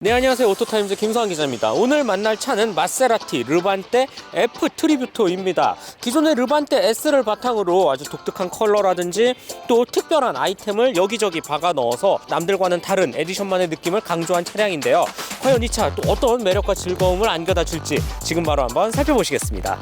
네, 안녕하세요. 오토타임즈 김성환 기자입니다. 오늘 만날 차는 마세라티 르반떼 F 트리뷰토입니다. 기존의 르반떼 S를 바탕으로 아주 독특한 컬러라든지 또 특별한 아이템을 여기저기 박아 넣어서 남들과는 다른 에디션만의 느낌을 강조한 차량인데요. 과연 이 차 또 어떤 매력과 즐거움을 안겨다 줄지 지금 바로 한번 살펴보시겠습니다.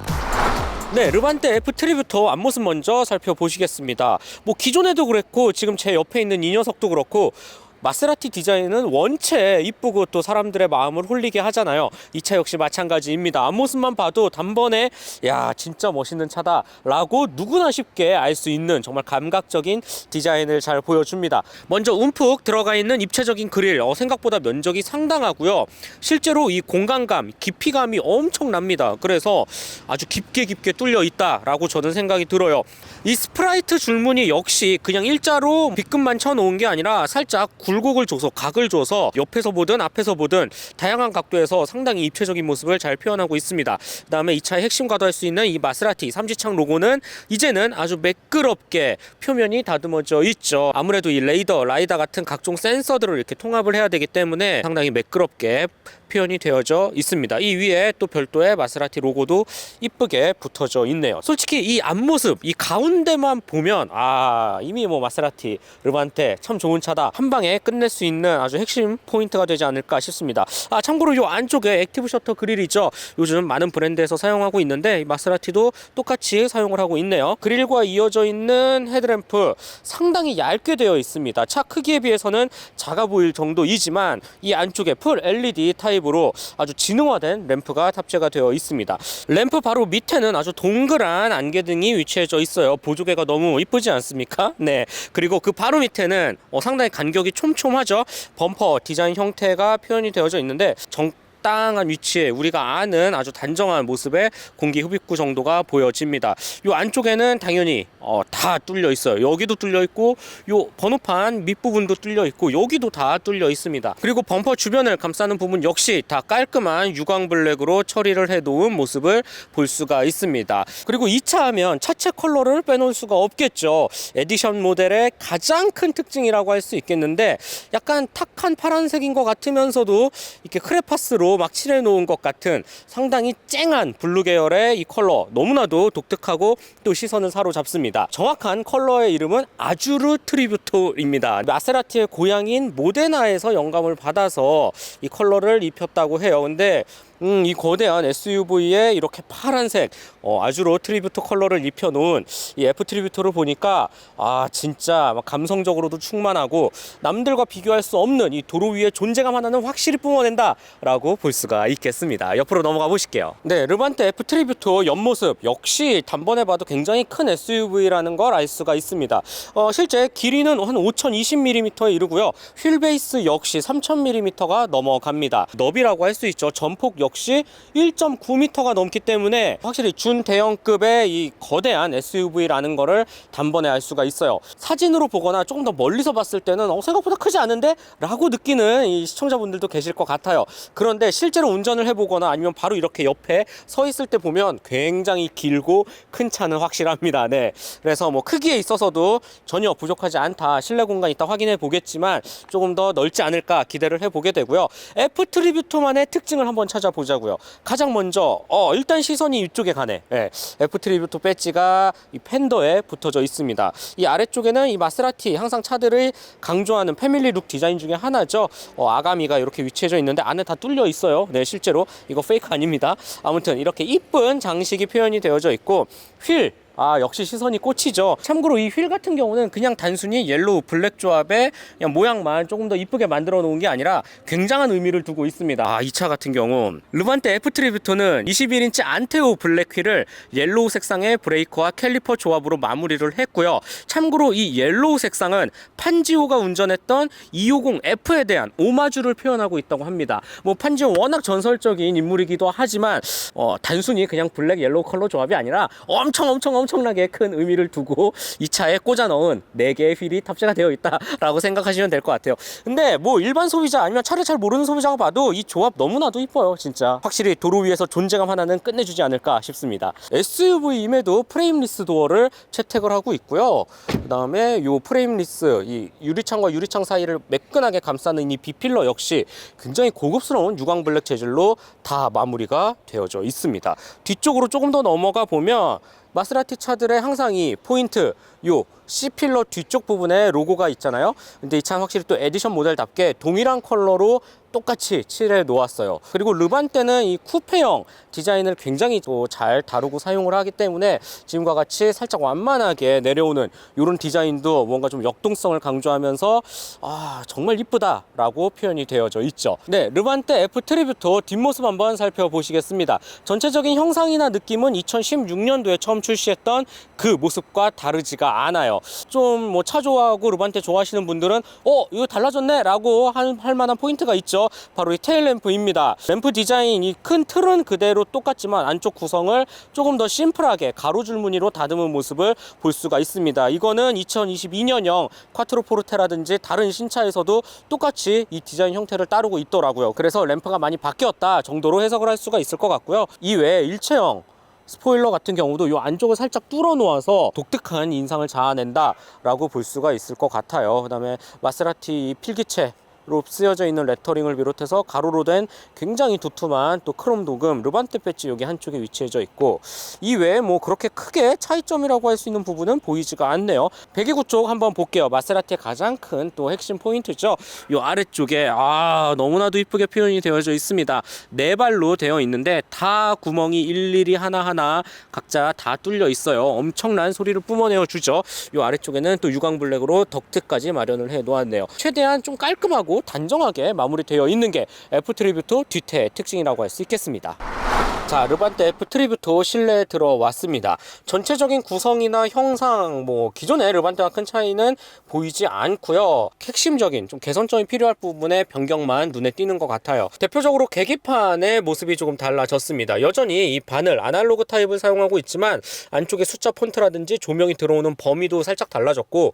네, 르반떼 F 트리뷰토 앞모습 먼저 살펴보시겠습니다. 기존에도 그랬고 지금 제 옆에 있는 이 녀석도 그렇고 마세라티 디자인은 원체 이쁘고 또 사람들의 마음을 홀리게 하잖아요. 이 차 역시 마찬가지입니다. 앞모습만 봐도 단번에 야 진짜 멋있는 차다 라고 누구나 쉽게 알 수 있는 정말 감각적인 디자인을 잘 보여줍니다. 먼저 움푹 들어가 있는 입체적인 그릴, 생각보다 면적이 상당하고요. 실제로 이 공간감, 깊이감이 엄청납니다. 그래서 아주 깊게 뚫려 있다 라고 저는 생각이 들어요. 이 스프라이트 줄무늬 역시 그냥 일자로 빗금만 쳐놓은 게 아니라 살짝 굴곡을 줘서 각을 줘서 옆에서 보든 앞에서 보든 다양한 각도에서 상당히 입체적인 모습을 잘 표현하고 있습니다. 그 다음에 이 차의 핵심과도 할 수 있는 이 마세라티 삼지창 로고는 이제는 아주 매끄럽게 표면이 다듬어져 있죠. 아무래도 이 레이더, 라이다 같은 각종 센서들을 이렇게 통합을 해야 되기 때문에 상당히 매끄럽게 표현이 되어져 있습니다. 이 위에 또 별도의 마세라티 로고도 이쁘게 붙어져 있네요. 솔직히 이 앞모습, 이 가운데만 보면 이미 마세라티 르반떼 참 좋은 차다, 한 방에 끝낼 수 있는 아주 핵심 포인트가 되지 않을까 싶습니다. 참고로 이 안쪽에 액티브 셔터 그릴이죠. 요즘 많은 브랜드에서 사용하고 있는데 이 마세라티도 똑같이 사용을 하고 있네요. 그릴과 이어져 있는 헤드램프 상당히 얇게 되어 있습니다. 차 크기에 비해서는 작아 보일 정도이지만 이 안쪽에 풀 LED 타입으로 아주 지능화된 램프가 탑재가 되어 있습니다. 램프 바로 밑에는 아주 동그란 안개등이 위치해져 있어요. 보조개가 너무 이쁘지 않습니까? 네. 그리고 그 바로 밑에는 상당히 간격이 촘촘하죠. 범퍼 디자인 형태가 표현이 되어져 있는데 적당한 위치에 우리가 아는 아주 단정한 모습의 공기 흡입구 정도가 보여집니다. 이 안쪽에는 당연히 다 뚫려 있어요. 여기도 뚫려 있고 요 번호판 밑부분도 뚫려 있고 여기도 다 뚫려 있습니다. 그리고 범퍼 주변을 감싸는 부분 역시 다 깔끔한 유광 블랙으로 처리를 해 놓은 모습을 볼 수가 있습니다. 그리고 이 차 하면 차체 컬러를 빼놓을 수가 없겠죠. 에디션 모델의 가장 큰 특징이라고 할 수 있겠는데 약간 탁한 파란색인 것 같으면서도 이렇게 크레파스로 막 칠해 놓은 것 같은 상당히 쨍한 블루 계열의 이 컬러, 너무나도 독특하고 또 시선을 사로잡습니다. 정확한 컬러의 이름은 아주르 트리뷰토입니다. 마세라티의 고향인 모데나에서 영감을 받아서 이 컬러를 입혔다고 해요. 근데 이 거대한 SUV에 이렇게 파란색 아주르 트리뷰토 컬러를 입혀놓은 이 F 트리뷰토를 보니까 진짜 막 감성적으로도 충만하고 남들과 비교할 수 없는 이 도로 위의 존재감 하나는 확실히 뿜어낸다 라고 볼 수가 있겠습니다. 옆으로 넘어가 보실게요. 네, 르반떼 F 트리뷰토 옆모습 역시 단번에 봐도 굉장히 큰 SUV라는 걸 알 수가 있습니다. 실제 길이는 한 5020mm에 이르고요. 휠 베이스 역시 3000mm가 넘어갑니다. 너비라고 할 수 있죠. 전폭 역시 1.9m가 넘기 때문에 확실히 준대형급의 이 거대한 SUV라는 거를 단번에 알 수가 있어요. 사진으로 보거나 조금 더 멀리서 봤을 때는 생각보다 크지 않은데? 라고 느끼는 이 시청자분들도 계실 것 같아요. 그런데 실제로 운전을 해보거나 아니면 바로 이렇게 옆에 서 있을 때 보면 굉장히 길고 큰 차는 확실합니다. 네. 그래서 크기에 있어서도 전혀 부족하지 않다, 실내 공간 있다 확인해 보겠지만 조금 더 넓지 않을까 기대를 해보게 되고요. F 트리뷰토만의 특징을 한번 찾아보자고요. 가장 먼저 일단 시선이 이쪽에 가네. 네. F 트리뷰토 배지가 이 팬더에 붙어져 있습니다. 이 아래쪽에는 이 마세라티 항상 차들을 강조하는 패밀리 룩 디자인 중에 하나죠. 아가미가 이렇게 위치해져 있는데 안에 다 뚫려 있어요. 네, 실제로 이거 페이크 아닙니다. 아무튼 이렇게 이쁜 장식이 표현이 되어져 있고 휠 역시 시선이 꽂히죠. 참고로 이 휠 같은 경우는 그냥 단순히 옐로우 블랙 조합의 그냥 모양만 조금 더 이쁘게 만들어 놓은 게 아니라 굉장한 의미를 두고 있습니다. 이 차 같은 경우 르반떼 F 트리뷰토는 21인치 안테오 블랙 휠을 옐로우 색상의 브레이크와 캘리퍼 조합으로 마무리를 했고요. 참고로 이 옐로우 색상은 판지오가 운전했던 250F에 대한 오마주를 표현하고 있다고 합니다. 판지오 워낙 전설적인 인물이기도 하지만 단순히 그냥 블랙 옐로우 컬러 조합이 아니라 엄청 엄청나게 큰 의미를 두고 이 차에 꽂아 넣은 4개의 휠이 탑재가 되어 있다라고 생각하시면 될 것 같아요. 근데 뭐 일반 소비자 아니면 차를 잘 모르는 소비자가 봐도 이 조합 너무나도 이뻐요. 진짜 확실히 도로 위에서 존재감 하나는 끝내주지 않을까 싶습니다. SUV임에도 프레임리스 도어를 채택을 하고 있고요. 그 다음에 요 프레임리스 이 유리창과 유리창 사이를 매끈하게 감싸는 이 B필러 역시 굉장히 고급스러운 유광 블랙 재질로 다 마무리가 되어져 있습니다. 뒤쪽으로 조금 더 넘어가 보면 마세라티 차들의 항상 이 포인트 요 C필러 뒤쪽 부분에 로고가 있잖아요. 근데 이 차는 확실히 또 에디션 모델답게 동일한 컬러로 똑같이 칠해 놓았어요. 그리고 르반떼는 이 쿠페형 디자인을 굉장히 잘 다루고 사용을 하기 때문에 지금과 같이 살짝 완만하게 내려오는 이런 디자인도 뭔가 좀 역동성을 강조하면서 정말 이쁘다 라고 표현이 되어져 있죠. 네, 르반떼 F 트리뷰토 뒷모습 한번 살펴보시겠습니다. 전체적인 형상이나 느낌은 2016년도에 처음 출시했던 그 모습과 다르지가 않아요. 좀 뭐 차 좋아하고 르반떼 좋아하시는 분들은 이거 달라졌네 라고 할 만한 포인트가 있죠. 바로 이 테일 램프입니다. 램프 디자인 이 큰 틀은 그대로 똑같지만 안쪽 구성을 조금 더 심플하게 가로줄 무늬로 다듬은 모습을 볼 수가 있습니다. 이거는 2022년형 콰트로 포르테라든지 다른 신차에서도 똑같이 이 디자인 형태를 따르고 있더라고요. 그래서 램프가 많이 바뀌었다 정도로 해석을 할 수가 있을 것 같고요. 이외에 일체형 스포일러 같은 경우도 이 안쪽을 살짝 뚫어 놓아서 독특한 인상을 자아낸다 라고 볼 수가 있을 것 같아요. 그 다음에 마세라티 필기체 로 쓰여져 있는 레터링을 비롯해서 가로로 된 굉장히 두툼한 또 크롬 도금 르반떼 배지 여기 한쪽에 위치해져 있고, 이외에 뭐 그렇게 크게 차이점이라고 할 수 있는 부분은 보이지가 않네요. 배기구 쪽 한번 볼게요. 마세라티의 가장 큰 또 핵심 포인트죠. 이 아래쪽에 너무나도 이쁘게 표현이 되어져 있습니다. 4발로 되어 있는데 다 구멍이 일일이 하나하나 각자 다 뚫려 있어요. 엄청난 소리를 뿜어내어 주죠. 이 아래쪽에는 또 유광 블랙으로 덕트까지 마련을 해 놓았네요. 최대한 좀 깔끔하고 단정하게 마무리되어 있는 게 F 트리뷰토 뒤태의 특징이라고 할 수 있겠습니다. 자, 르반떼 F 트리뷰토 실내에 들어왔습니다. 전체적인 구성이나 형상, 기존의 르반떼와 큰 차이는 보이지 않고요. 핵심적인 좀 개선점이 필요할 부분의 변경만 눈에 띄는 것 같아요. 대표적으로 계기판의 모습이 조금 달라졌습니다. 여전히 이 바늘 아날로그 타입을 사용하고 있지만 안쪽에 숫자 폰트라든지 조명이 들어오는 범위도 살짝 달라졌고,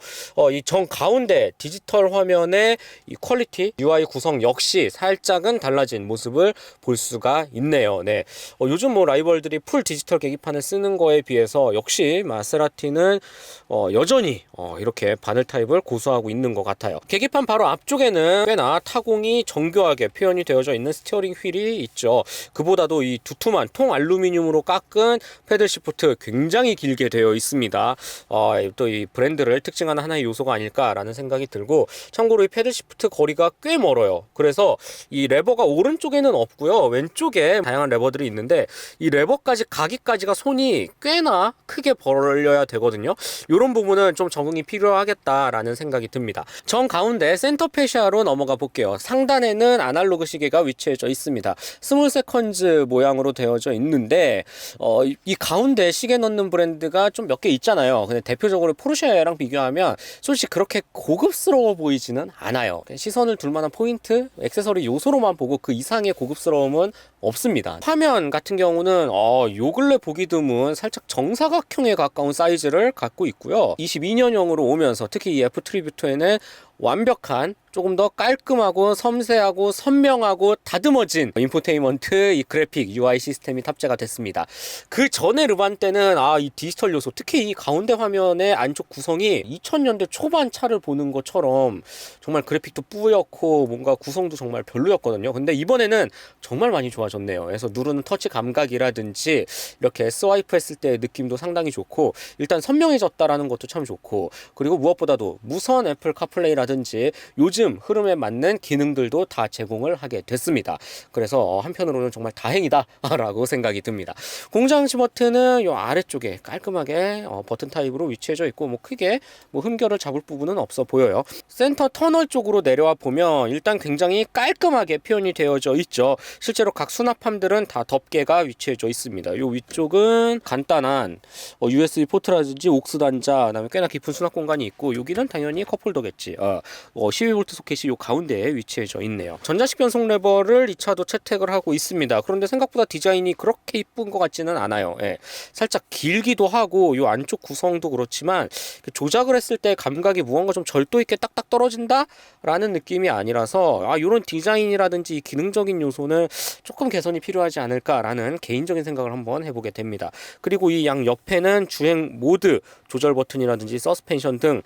이 정 가운데 디지털 화면의 이 퀄리티, UI 구성 역시 살짝은 달라진 모습을 볼 수가 있네요. 네. 요즘 라이벌들이 풀 디지털 계기판을 쓰는 거에 비해서 역시 마세라티는 여전히 이렇게 바늘 타입을 고수하고 있는 것 같아요. 계기판 바로 앞쪽에는 꽤나 타공이 정교하게 표현이 되어져 있는 스티어링 휠이 있죠. 그보다도 이 두툼한 통 알루미늄으로 깎은 패들 시프트 굉장히 길게 되어 있습니다. 또 이 브랜드를 특징하는 하나의 요소가 아닐까라는 생각이 들고, 참고로 이 패들 시프트 거리가 꽤 멀어요. 그래서 이 레버가 오른쪽에는 없고요. 왼쪽에 다양한 레버들이 있는데 이 레버까지 가기까지가 손이 꽤나 크게 벌려야 되거든요. 이런 부분은 좀 적응이 필요하겠다라는 생각이 듭니다. 정 가운데 센터 페시아로 넘어가 볼게요. 상단에는 아날로그 시계가 위치해져 있습니다. 스몰 세컨즈 모양으로 되어져 있는데 이 가운데 시계 넣는 브랜드가 좀 몇 개 있잖아요. 근데 대표적으로 포르쉐랑 비교하면 솔직히 그렇게 고급스러워 보이지는 않아요. 시선을 둘 만한 포인트, 액세서리 요소로만 보고 그 이상의 고급스러움은 없습니다. 화면 같은 경우는 요 근래 보기 드문 살짝 정사각형에 가까운 사이즈를 갖고 있고요. 22년형으로 오면서 특히 이 F 트리뷰토에는 완벽한 조금 더 깔끔하고 섬세하고 선명하고 다듬어진 인포테인먼트 이 그래픽 UI 시스템이 탑재가 됐습니다. 그 전에 르반떼는 이 디지털 요소, 특히 이 가운데 화면의 안쪽 구성이 2000년대 초반 차를 보는 것처럼 정말 그래픽도 뿌옇고 뭔가 구성도 정말 별로였거든요. 근데 이번에는 정말 많이 좋아졌네요. 그래서 누르는 터치 감각이라든지 이렇게 스와이프 했을 때 느낌도 상당히 좋고, 일단 선명해졌다라는 것도 참 좋고, 그리고 무엇보다도 무선 애플 카플레이라든지 요즘 흐름에 맞는 기능들도 다 제공을 하게 됐습니다. 그래서 한편으로는 정말 다행이다 라고 생각이 듭니다. 공장지 버튼은 이 아래쪽에 깔끔하게 버튼 타입으로 위치해져 있고, 크게 흠결을 잡을 부분은 없어 보여요. 센터 터널 쪽으로 내려와 보면 일단 굉장히 깔끔하게 표현이 되어져 있죠. 실제로 각 수납함들은 다 덮개가 위치해져 있습니다. 이 위쪽은 간단한 USB 포트라든지 옥스 단자, 그다음에 꽤나 깊은 수납 공간이 있고, 여기는 당연히 컵홀더겠지. 12V 12V 소켓이 요 가운데에 위치해져 있네요. 전자식 변속 레버를 이 차도 채택을 하고 있습니다. 그런데 생각보다 디자인이 그렇게 이쁜 것 같지는 않아요. 예. 살짝 길기도 하고 요 안쪽 구성도 그렇지만 조작을 했을 때 감각이 무언가 좀 절도 있게 딱딱 떨어진다 라는 느낌이 아니라서 요런 디자인이라든지 기능적인 요소는 조금 개선이 필요하지 않을까라는 개인적인 생각을 한번 해보게 됩니다. 그리고 이 양 옆에는 주행 모드 조절 버튼이라든지 서스펜션 등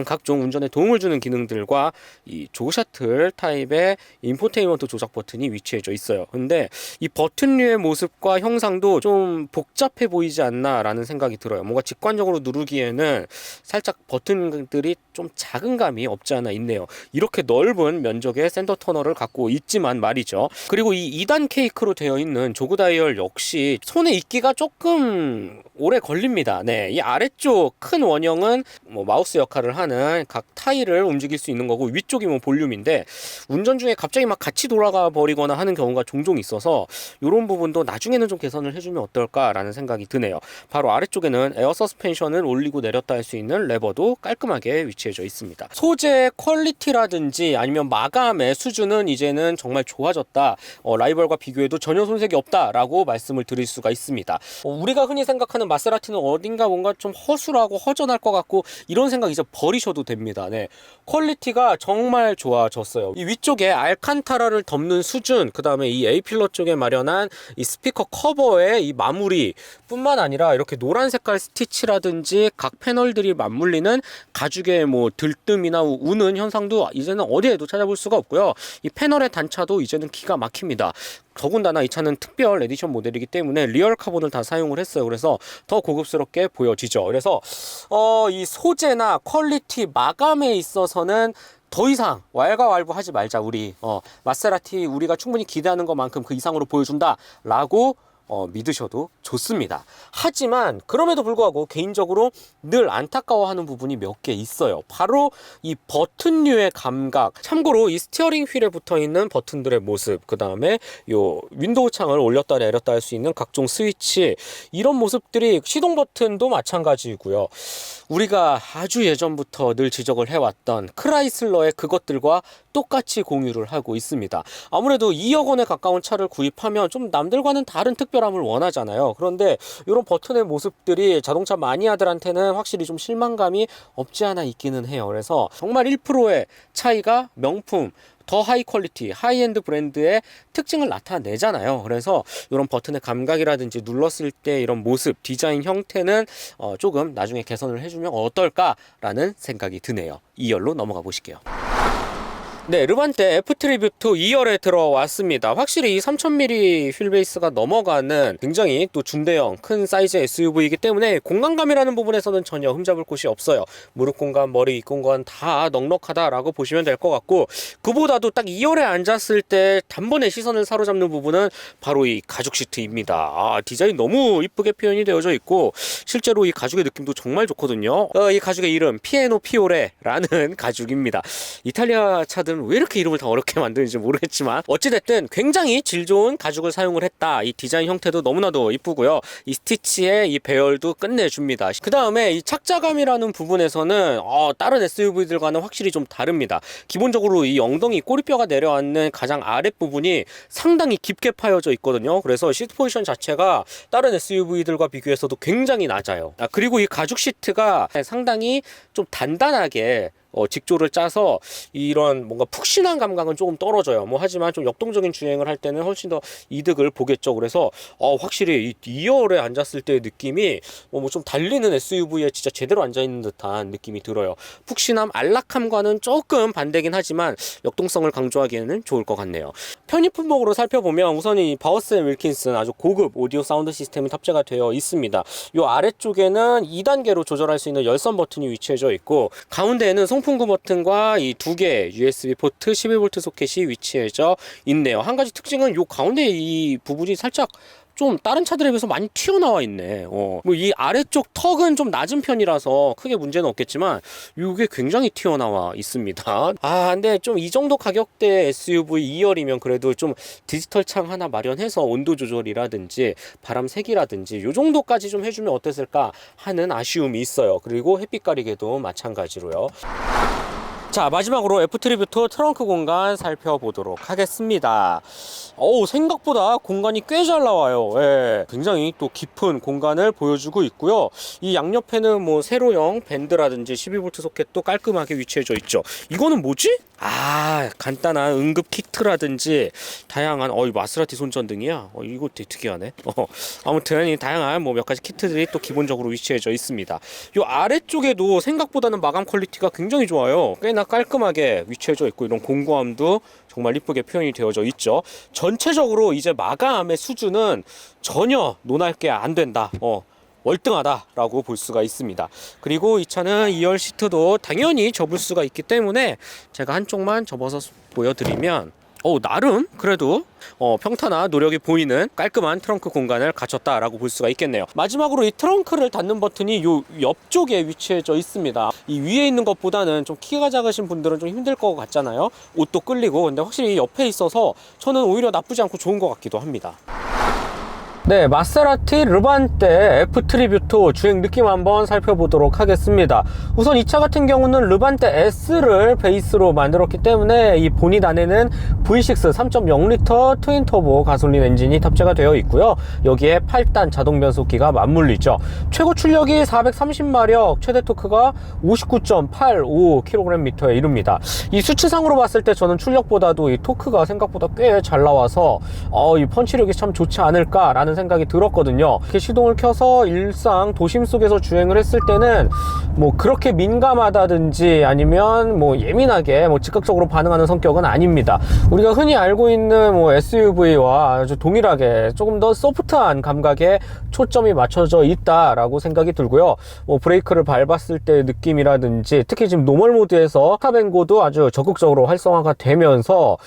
각종 운전에 도움을 주는 기능들과 이 조 셔틀 타입의 인포테인먼트 조작 버튼이 위치해져 있어요. 근데 이 버튼류의 모습과 형상도 좀 복잡해 보이지 않나 라는 생각이 들어요. 뭔가 직관적으로 누르기에는 살짝 버튼들이 좀 작은 감이 없지 않아 있네요. 이렇게 넓은 면적의 센터 터널을 갖고 있지만 말이죠. 그리고 이 2단 케이크로 되어 있는 조그 다이얼 역시 손에 익기가 조금 오래 걸립니다. 네, 이 아래쪽 큰 원형은 뭐 마우스 역할을 하는 각 타일을 움직일 수 있는 거고, 위쪽이 뭐 볼륨인데 운전 중에 갑자기 막 같이 돌아가 버리거나 하는 경우가 종종 있어서 이런 부분도 나중에는 좀 개선을 해주면 어떨까라는 생각이 드네요. 바로 아래쪽에는 에어 서스펜션을 올리고 내렸다 할 수 있는 레버도 깔끔하게 위치해져 있습니다. 소재 퀄리티라든지 아니면 마감의 수준은 이제는 정말 좋아졌다, 라이벌과 비교해도 전혀 손색이 없다라고 말씀을 드릴 수가 있습니다. 우리가 흔히 생각하는 마세라티는 어딘가 뭔가 좀 허술하고 허전할 것 같고 이런 생각 이제 버리셔도 됩니다. 네, 퀄리티가 정말 좋아졌어요. 이 위쪽에 알칸타라를 덮는 수준, 그 다음에 이 A필러 쪽에 마련한 이 스피커 커버의 이 마무리 뿐만 아니라 이렇게 노란 색깔 스티치라든지 각 패널들이 맞물리는 가죽의 뭐 들뜸이나 우는 현상도 이제는 어디에도 찾아볼 수가 없고요. 이 패널의 단차도 이제는 기가 막힙니다. 더군다나 이 차는 특별 에디션 모델이기 때문에 리얼 카본을 다 사용을 했어요. 그래서 더 고급스럽게 보여지죠. 그래서 이 소재나 퀄리티, 마감에 있어서는 더 이상 왈가왈부하지 말자. 우리 마세라티 우리가 충분히 기대하는 것만큼 그 이상으로 보여준다 라고 믿으셔도 좋습니다. 하지만 그럼에도 불구하고 개인적으로 늘 안타까워하는 부분이 몇 개 있어요. 바로 이 버튼류의 감각. 참고로 이 스티어링 휠에 붙어있는 버튼들의 모습, 그 다음에 요 윈도우 창을 올렸다 내렸다 할 수 있는 각종 스위치, 이런 모습들이 시동 버튼도 마찬가지고요. 우리가 아주 예전부터 늘 지적을 해왔던 크라이슬러의 그것들과 똑같이 공유를 하고 있습니다. 아무래도 2억 원에 가까운 차를 구입하면 좀 남들과는 다른 특별함을 원하잖아요. 그런데 이런 버튼의 모습들이 자동차 마니아들한테는 확실히 좀 실망감이 없지 않아 있기는 해요. 그래서 정말 1%의 차이가 명품, 더 하이 퀄리티, 하이엔드 브랜드의 특징을 나타내잖아요. 그래서 이런 버튼의 감각이라든지 눌렀을 때 이런 모습, 디자인 형태는 조금 나중에 개선을 해주면 어떨까라는 생각이 드네요. 2열로 넘어가 보실게요. 네, 르반테 F 트리뷰트 2열에 들어왔습니다. 확실히 이 3000mm 휠베이스가 넘어가는 굉장히 또 중대형 큰 사이즈 SUV이기 때문에 공간감이라는 부분에서는 전혀 흠잡을 곳이 없어요. 무릎 공간, 머리 공간 다 넉넉하다라고 보시면 될 것 같고, 그보다도 딱 2열에 앉았을 때 단번에 시선을 사로잡는 부분은 바로 이 가죽 시트입니다. 디자인 너무 이쁘게 표현이 되어져 있고 실제로 이 가죽의 느낌도 정말 좋거든요. 이 가죽의 이름 피에노 피오레라는 가죽입니다. 이탈리아 차들 왜 이렇게 이름을 다 어렵게 만드는지 모르겠지만 어찌됐든 굉장히 질 좋은 가죽을 사용을 했다. 이 디자인 형태도 너무나도 이쁘고요. 이 스티치의 이 배열도 끝내줍니다. 그 다음에 이 착자감이라는 부분에서는 다른 SUV들과는 확실히 좀 다릅니다. 기본적으로 이 엉덩이 꼬리뼈가 내려앉는 가장 아랫부분이 상당히 깊게 파여져 있거든요. 그래서 시트 포지션 자체가 다른 SUV들과 비교해서도 굉장히 낮아요. 그리고 이 가죽 시트가 상당히 좀 단단하게 직조를 짜서 이런 뭔가 푹신한 감각은 조금 떨어져요. 하지만 좀 역동적인 주행을 할 때는 훨씬 더 이득을 보겠죠. 그래서 확실히 이 2열에 앉았을 때의 느낌이 뭐 좀 달리는 SUV에 진짜 제대로 앉아있는 듯한 느낌이 들어요. 푹신함, 안락함과는 조금 반대긴 하지만 역동성을 강조하기에는 좋을 것 같네요. 편의 품목으로 살펴보면 우선 이 바우스 & 윌킨슨 아주 고급 오디오 사운드 시스템이 탑재가 되어 있습니다. 이 아래쪽에는 2단계로 조절할 수 있는 열선 버튼이 위치해져 있고, 가운데에는 송풍구 버튼과 이 두 개의 USB 포트 11V 소켓이 위치해져 있네요. 한 가지 특징은 이 가운데 이 부분이 살짝 좀 다른 차들에 비해서 많이 튀어나와 있네. 이 아래쪽 턱은 좀 낮은 편이라서 크게 문제는 없겠지만 이게 굉장히 튀어나와 있습니다. 근데 좀 이 정도 가격대 SUV 2열이면 그래도 좀 디지털 창 하나 마련해서 온도 조절이라든지 바람 세기라든지 이 정도까지 좀 해주면 어땠을까 하는 아쉬움이 있어요. 그리고 햇빛 가리개도 마찬가지로요. 자, 마지막으로 F트리뷰토 트렁크 공간 살펴보도록 하겠습니다. 생각보다 공간이 꽤 잘 나와요. 예, 굉장히 또 깊은 공간을 보여주고 있고요. 이 양옆에는 뭐 세로형 밴드라든지 12V 소켓도 깔끔하게 위치해져 있죠. 이거는 뭐지? 간단한 응급 키트라든지 다양한 이 마세라티 손전등이야. 이거 되게 특이하네. 아무튼 이 다양한 뭐 몇 가지 키트들이 또 기본적으로 위치해져 있습니다. 요 아래쪽에도 생각보다는 마감 퀄리티가 굉장히 좋아요. 꽤나 깔끔하게 위치해져 있고 이런 공구함도 정말 이쁘게 표현이 되어져 있죠. 전체적으로 이제 마감의 수준은 전혀 논할 게 안 된다. 월등하다라고 볼 수가 있습니다. 그리고 이 차는 2열 시트도 당연히 접을 수가 있기 때문에 제가 한쪽만 접어서 보여드리면 나름 그래도 평타나 노력이 보이는 깔끔한 트렁크 공간을 갖췄다라고 볼 수가 있겠네요. 마지막으로 이 트렁크를 닫는 버튼이 요 옆쪽에 위치해져 있습니다. 이 위에 있는 것보다는 좀 키가 작으신 분들은 좀 힘들 것 같잖아요. 옷도 끌리고. 근데 확실히 옆에 있어서 저는 오히려 나쁘지 않고 좋은 것 같기도 합니다. 네, 마세라티 르반떼 F트리뷰토 주행 느낌 한번 살펴보도록 하겠습니다. 우선 이 차 같은 경우는 르반떼 S를 베이스로 만들었기 때문에 이 보닛 안에는 V6 3.0L 트윈 터보 가솔린 엔진이 탑재가 되어 있고요. 여기에 8단 자동 변속기가 맞물리죠. 최고 출력이 430마력, 최대 토크가 59.85kgm에 이릅니다. 이 수치상으로 봤을 때 저는 출력보다도 이 토크가 생각보다 꽤 잘 나와서 이 펀치력이 참 좋지 않을까라는 생각이 들었거든요. 이렇게 시동을 켜서 일상 도심 속에서 주행을 했을 때는 뭐 그렇게 민감하다든지 아니면 뭐 예민하게 뭐 즉각적으로 반응하는 성격은 아닙니다. 우리가 흔히 알고 있는 뭐 SUV와 아주 동일하게 조금 더 소프트한 감각에 초점이 맞춰져 있다라고 생각이 들고요. 뭐 브레이크를 밟았을 때 느낌이라든지 특히 지금 노멀 모드에서 스탑앤고도 아주 적극적으로 활성화가 되면서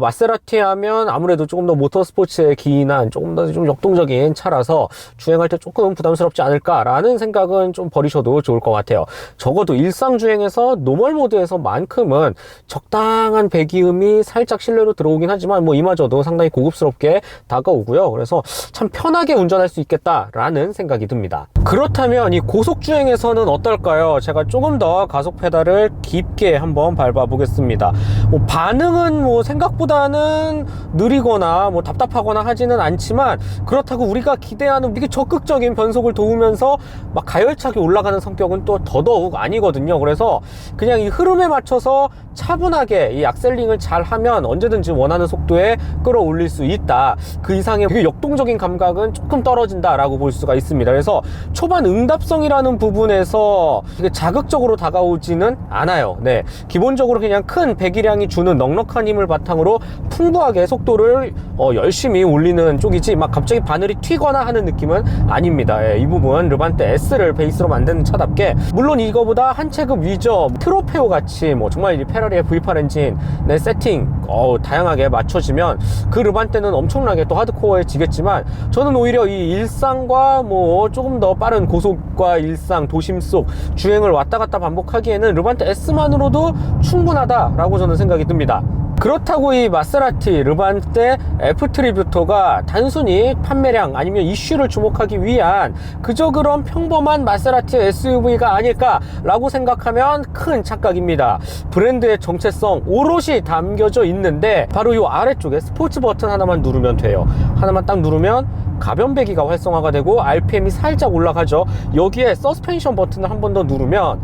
마세라티 하면 아무래도 조금 더 모터스포츠에 기인한 조금 더 좀 역동적인 차라서 주행할 때 조금 부담스럽지 않을까라는 생각은 좀 버리셔도 좋을 것 같아요. 적어도 일상 주행에서 노멀 모드에서만큼은 적당한 배기음이 살짝 실내로 들어오긴 하지만 뭐 이마저도 상당히 고급스럽게 다가오고요. 그래서 참 편하게 운전할 수 있겠다라는 생각이 듭니다. 그렇다면 이 고속 주행에서는 어떨까요? 제가 조금 더 가속 페달을 깊게 한번 밟아 보겠습니다. 뭐 반응은 뭐 생각보다는 느리거나 뭐 답답하거나 하지는 않지만 그렇다고 우리가 기대하는 되게 적극적인 변속을 도우면서 막 가열차게 올라가는 성격은 또 더더욱 아니거든요. 그래서 그냥 이 흐름에 맞춰서 차분하게 이 악셀링을 잘 하면 언제든지 원하는 속도에 끌어올릴 수 있다. 그 이상의 되게 역동적인 감각은 조금 떨어진다라고 볼 수가 있습니다. 그래서 초반 응답성이라는 부분에서 되게 자극적으로 다가오지는 않아요. 네, 기본적으로 그냥 큰 배기량이 주는 넉넉한 힘을 바탕으로 풍부하게 속도를 열심히 올리는 쪽이지 막 갑자기 바늘이 튀거나 하는 느낌은 아닙니다. 이 부분 르반떼 S를 베이스로 만든 차답게 물론 이거보다 한 체급 위죠. 트로페오 같이 뭐 정말 이 페라리의 V8 엔진의 세팅 다양하게 맞춰지면 그 르반떼는 엄청나게 또 하드코어해지겠지만 저는 오히려 이 일상과 뭐 조금 더 빠른 고속과 일상 도심 속 주행을 왔다 갔다 반복하기에는 르반떼 S만으로도 충분하다라고 저는 생각이 듭니다. 그렇다고 이 마세라티 르반떼 F트리뷰토가 단순히 판매량 아니면 이슈를 주목하기 위한 그저 그런 평범한 마세라티 SUV가 아닐까라고 생각하면 큰 착각입니다. 브랜드의 정체성 오롯이 담겨져 있는데 바로 이 아래쪽에 스포츠 버튼 하나만 누르면 돼요. 하나만 딱 누르면 가변 배기가 활성화가 되고 RPM이 살짝 올라가죠. 여기에 서스펜션 버튼을 한 번 더 누르면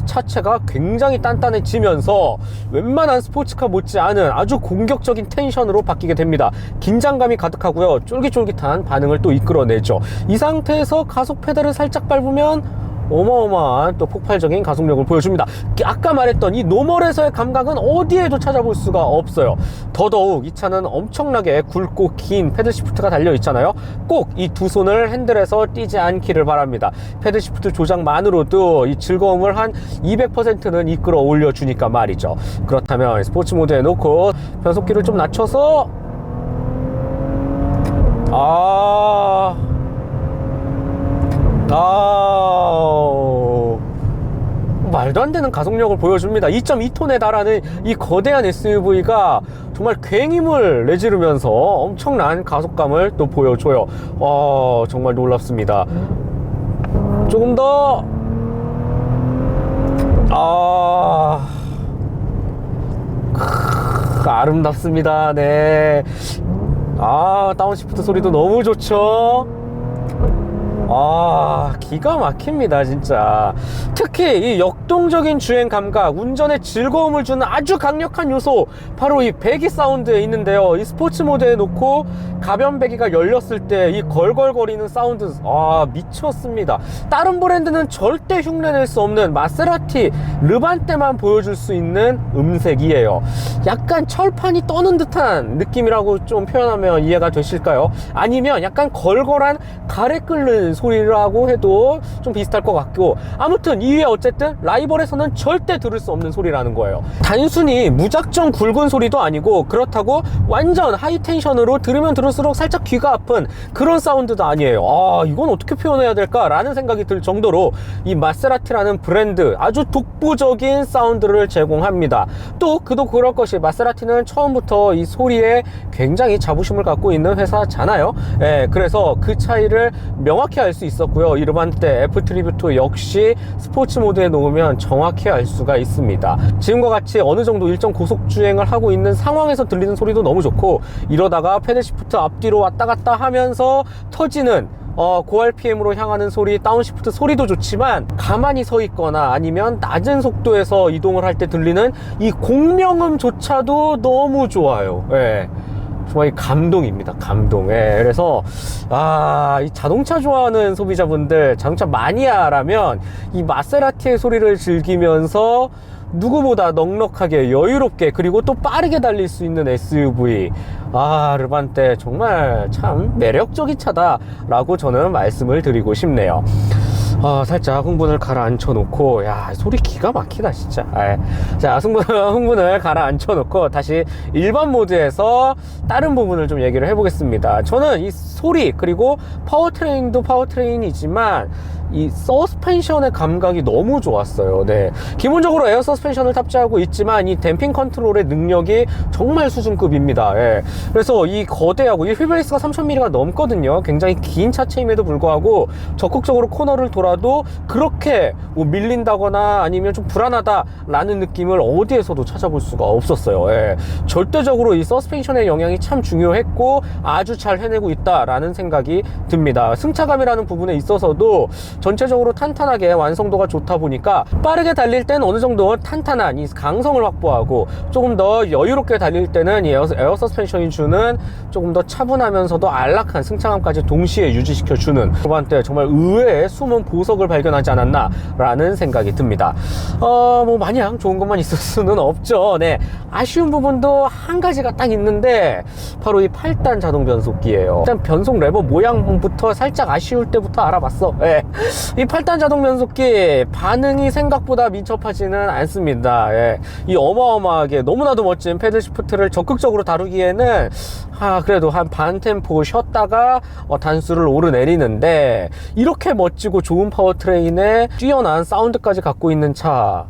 차체가 굉장히 단단해지면서 웬만한 스포츠카 못지않은 아주 공격적인 텐션으로 바뀌게 됩니다. 긴장감이 가득하고요. 쫄깃쫄깃한 반응을 또 이끌어내죠. 이 상태에서 가속 페달을 살짝 밟으면 어마어마한 또 폭발적인 가속력을 보여줍니다. 아까 말했던 이 노멀에서의 감각은 어디에도 찾아볼 수가 없어요. 더더욱 이 차는 엄청나게 굵고 긴 패들 시프트가 달려 있잖아요. 꼭 이 두 손을 핸들에서 띄지 않기를 바랍니다. 패들 시프트 조작만으로도 이 즐거움을 한 200%는 이끌어 올려주니까 말이죠. 그렇다면 스포츠 모드에 놓고 변속기를 좀 낮춰서 말도 안 되는 가속력을 보여줍니다. 2.2톤에 달하는 이 거대한 SUV가 정말 굉힘을 내지르면서 엄청난 가속감을 또 보여줘요. 정말 놀랍습니다. 조금 더 아름답습니다. 네. 다운시프트 소리도 너무 좋죠. 기가 막힙니다 진짜. 특히 이 역동적인 주행 감각, 운전의 즐거움을 주는 아주 강력한 요소, 바로 이 배기 사운드에 있는데요. 이 스포츠 모드에 놓고 가변 배기가 열렸을 때 이 걸걸거리는 사운드, 미쳤습니다. 다른 브랜드는 절대 흉내낼 수 없는 마세라티 르반떼만 보여줄 수 있는 음색이에요. 약간 철판이 떠는 듯한 느낌이라고 좀 표현하면 이해가 되실까요? 아니면 약간 걸걸한 가래 끓는 소리라고 해도 좀 비슷할 것 같고, 아무튼 이게 어쨌든 라이벌에서는 절대 들을 수 없는 소리라는 거예요. 단순히 무작정 굵은 소리도 아니고, 그렇다고 완전 하이텐션으로 들으면 들을수록 살짝 귀가 아픈 그런 사운드도 아니에요. 이건 어떻게 표현해야 될까 라는 생각이 들 정도로 이 마세라티라는 브랜드 아주 독보적인 사운드를 제공합니다. 또 그도 그럴 것이, 마세라티는 처음부터 이 소리에 굉장히 자부심을 갖고 있는 회사잖아요. 그래서 그 차이를 명확히 알 수 있었고요. 이 르반떼 F 트리뷰토 역시 스포츠 모드에 놓으면 정확히 알 수가 있습니다. 지금과 같이 어느 정도 일정 고속 주행을 하고 있는 상황에서 들리는 소리도 너무 좋고, 이러다가 패들 시프트 앞뒤로 왔다 갔다 하면서 터지는 고RPM으로 향하는 소리, 다운시프트 소리도 좋지만, 가만히 서 있거나 아니면 낮은 속도에서 이동을 할 때 들리는 이 공명음조차도 너무 좋아요. 정말 감동입니다. 감동. 그래서 이 자동차 좋아하는 소비자분들, 자동차 마니아라면 이 마세라티의 소리를 즐기면서 누구보다 넉넉하게, 여유롭게, 그리고 또 빠르게 달릴 수 있는 SUV, 르반떼 정말 참 매력적인 차다라고 저는 말씀을 드리고 싶네요. 살짝 흥분을 가라앉혀 놓고, 소리 기가 막히다 진짜. 자, 흥분을 가라앉혀 놓고 다시 일반 모드에서 다른 부분을 좀 얘기를 해보겠습니다. 저는 이 소리, 그리고 파워트레인도 파워트레인이지만 이 서스펜션의 감각이 너무 좋았어요. 기본적으로 에어 서스펜션을 탑재하고 있지만 이 댐핑 컨트롤의 능력이 정말 수준급입니다. 그래서 이 거대하고, 이 휠베이스가 3000mm가 넘거든요. 굉장히 긴 차체임에도 불구하고 적극적으로 코너를 돌아도 그렇게 뭐 밀린다거나 아니면 좀 불안하다라는 느낌을 어디에서도 찾아볼 수가 없었어요. 절대적으로 이 서스펜션의 영향이 참 중요했고 아주 잘 해내고 있다라는 생각이 듭니다. 승차감이라는 부분에 있어서도 전체적으로 탄탄하게 완성도가 좋다 보니까 빠르게 달릴 땐 어느 정도 탄탄한 이 강성을 확보하고, 조금 더 여유롭게 달릴 때는 이 에어 서스펜션이 주는 조금 더 차분하면서도 안락한 승차감까지 동시에 유지시켜주는, 르반떼 정말 의외의 숨은 보석을 발견하지 않았나 라는 생각이 듭니다. 뭐 마냥 좋은 것만 있을 수는 없죠. 아쉬운 부분도 한 가지가 딱 있는데, 바로 이 8단 자동 변속기예요. 일단 변속 레버 모양부터 살짝 아쉬울 때부터 알아봤어. 이 8단 자동 변속기 반응이 생각보다 민첩하지는 않습니다. 이 어마어마하게 너무나도 멋진 패들 시프트를 적극적으로 다루기에는 그래도 한 반 템포 쉬었다가 단수를 오르내리는데, 이렇게 멋지고 좋은 파워트레인에 뛰어난 사운드까지 갖고 있는 차,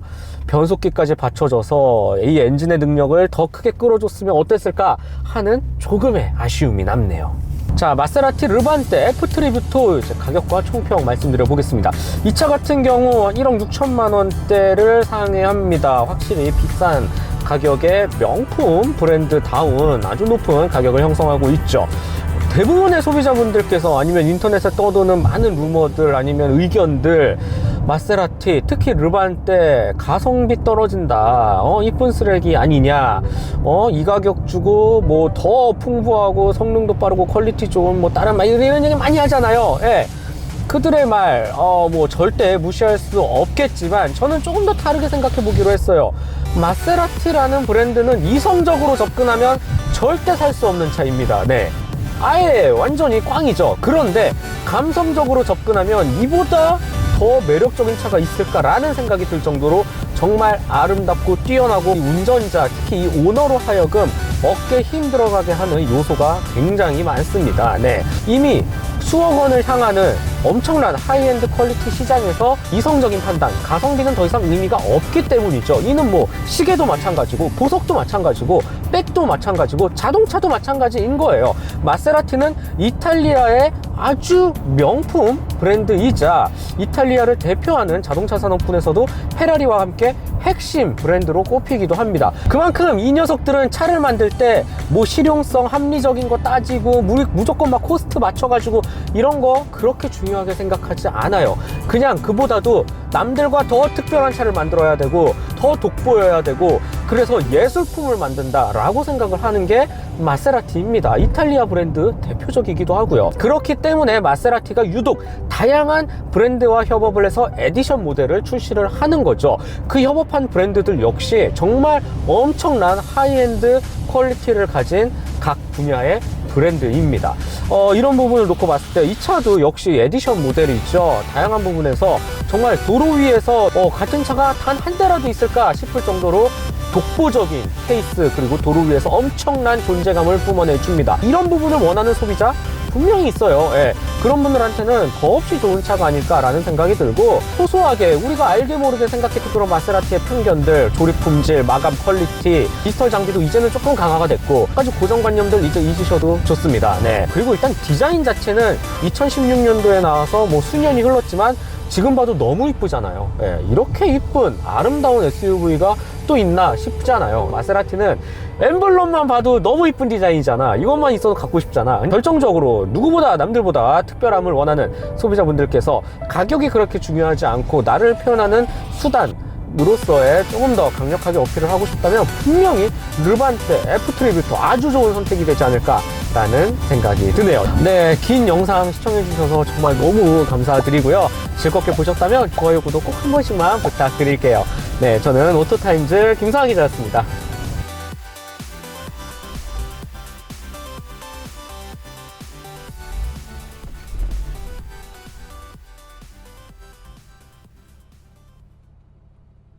변속기까지 받쳐져서 이 엔진의 능력을 더 크게 끌어줬으면 어땠을까 하는 조금의 아쉬움이 남네요. 자, 마세라티 르반떼 F 트리뷰토 가격과 총평 말씀드려 보겠습니다. 이 차 같은 경우 1억 6천만 원대를 상회합니다. 확실히 비싼 가격의 명품 브랜드다운 아주 높은 가격을 형성하고 있죠. 대부분의 소비자분들께서, 아니면 인터넷에 떠도는 많은 루머들, 아니면 의견들, 마세라티, 특히 르반떼 가성비 떨어진다, 이쁜 쓰레기 아니냐, 이 가격 주고 뭐 더 풍부하고 성능도 빠르고 퀄리티 좋은 뭐 다른 말, 이런 얘기 많이 하잖아요. 그들의 말 뭐 절대 무시할 수 없겠지만, 저는 조금 더 다르게 생각해 보기로 했어요. 마세라티라는 브랜드는 이성적으로 접근하면 절대 살 수 없는 차입니다. 아예 완전히 꽝이죠. 그런데 감성적으로 접근하면 이보다 더 매력적인 차가 있을까라는 생각이 들 정도로 정말 아름답고 뛰어나고, 운전자, 특히 이 오너로 하여금 어깨에 힘 들어가게 하는 요소가 굉장히 많습니다. 이미 수억 원을 향하는 엄청난 하이엔드 퀄리티 시장에서 이성적인 판단, 가성비는 더 이상 의미가 없기 때문이죠. 이는 뭐 시계도 마찬가지고, 보석도 마찬가지고, 백도 마찬가지고, 자동차도 마찬가지인 거예요. 마세라티는 이탈리아의 아주 명품 브랜드이자 이탈리아를 대표하는 자동차 산업군에서도 페라리와 함께 핵심 브랜드로 꼽히기도 합니다. 그만큼 이 녀석들은 차를 만들 때 뭐 실용성, 합리적인 거 따지고 무조건 막 코스트 맞춰가지고 이런 거 그렇게 중요하게 생각하지 않아요. 그냥 그보다도 남들과 더 특별한 차를 만들어야 되고 더 돋보여야 되고 그래서 예술품을 만든다 라고 생각을 하는 게 마세라티입니다. 이탈리아 브랜드 대표적이기도 하고요. 그렇기 때문에 마세라티가 유독 다양한 브랜드와 협업을 해서 에디션 모델을 출시를 하는 거죠. 그 협업한 브랜드들 역시 정말 엄청난 하이엔드 퀄리티를 가진 각 분야의 브랜드입니다. 이런 부분을 놓고 봤을 때 이 차도 역시 에디션 모델이 있죠. 다양한 부분에서 정말 도로 위에서 같은 차가 단 한 대라도 있을까 싶을 정도로 독보적인 페이스 그리고 도로 위에서 엄청난 존재감을 뿜어내 줍니다. 이런 부분을 원하는 소비자 분명히 있어요. 예. 그런 분들한테는 더없이 좋은 차가 아닐까라는 생각이 들고 소소하게 우리가 알게 모르게 생각했던 그런 마세라티의 편견들, 조립 품질, 마감 퀄리티, 디지털 장비도 이제는 조금 강화가 됐고 까지 고정관념들 이제 잊으셔도 좋습니다. 네. 그리고 일단 디자인 자체는 2016년도에 나와서 뭐 수년이 흘렀지만 지금 봐도 너무 이쁘잖아요. 예, 이렇게 이쁜 아름다운 SUV가 또 있나 싶잖아요. 마세라티는 엠블럼만 봐도 너무 이쁜 디자인이잖아. 이것만 있어도 갖고 싶잖아. 결정적으로 누구보다 남들보다 특별함을 원하는 소비자분들께서 가격이 그렇게 중요하지 않고 나를 표현하는 수단으로서의 조금 더 강력하게 어필을 하고 싶다면 분명히 르반테 F 트리뷰터 아주 좋은 선택이 되지 않을까 라는 생각이 드네요. 네, 긴 영상 시청해주셔서 정말 너무 감사드리고요. 즐겁게 보셨다면 좋아요, 구독 꼭 한 번씩만 부탁드릴게요. 네, 저는 오토타임즈 김성환 기자였습니다.